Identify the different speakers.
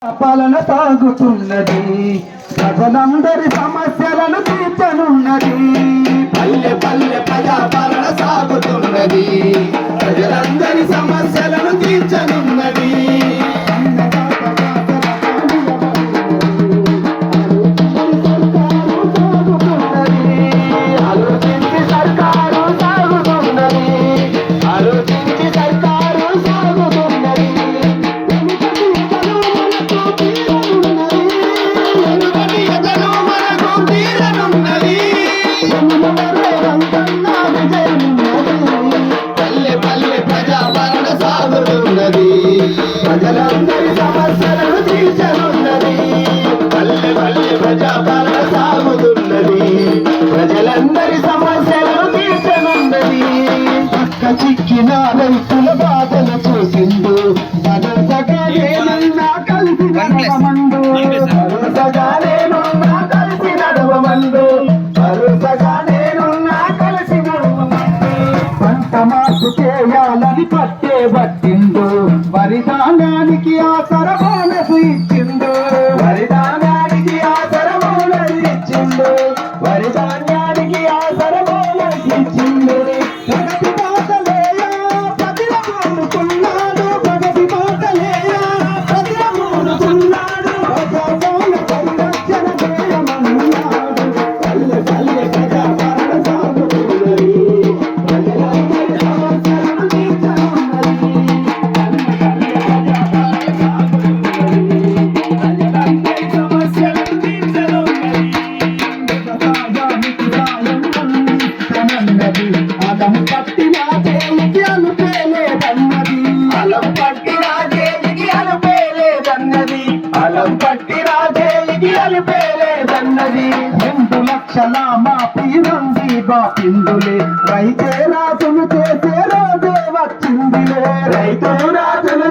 Speaker 1: పాలన సాగుతున్నది, ప్రజలందరి సమస్యలను తీర్చనున్నది.
Speaker 2: పల్లె పల్లె ప్రజా పాలన సాగుతున్నది, ప్రజలందరి సమస్యలను తీర్చనున్నది. ప్రజలందరి సమస్యలను తీర్చనున్నది, పల్లె పల్లె ప్రజాపాలన సాగుతున్నది, ప్రజలందరి సమస్యలను తీర్చనున్నది. పక్క చిక్కిన రైతుల బాధలు చూసిండు, భరోసగా నేనున్నా కలిసి నడవమండు, భరోసగా నేనున్నా కలిసి నడవమండు, భరోసగా నేనున్నా కలిసి నడవమండు. పంట మార్పు చేయాలని పట్టే పట్టిండు, వరిధాన్యానికి ఆసర బోనసు ఇచ్చిండు, వరిధాన్యానికి ఆసర బోనసు ఇచ్చిండు, వరిధాన్యానికి ఆసర బోనసు ఇచ్చిండు. ప్రగతి బాటలేయా ప్రతిరమూడుకున్నాడు, ప్రగతి బాటలేయా ప్రతిరమూడుకున్నాడు, ప్రజాపాలన పరిరక్షణ చేయమన్నాడు. పల్లె పల్లె ప్రజాపాలన సాగుతున్నది, ప్రజలందరి సమస్యలను తీర్చనున్నది. అలం పట్టిన చేయికి అలుపేలేదన్నది, అలం పట్టిన చేయికి అలుపేలేదన్నది, అలం పట్టిన చేయికి అలుపేలేదన్నది. 2 లక్షల మాపి రంది బాపిందులే, రైతే రాజును చేసే రోజే వచ్చిందిలే, రైతు రాజును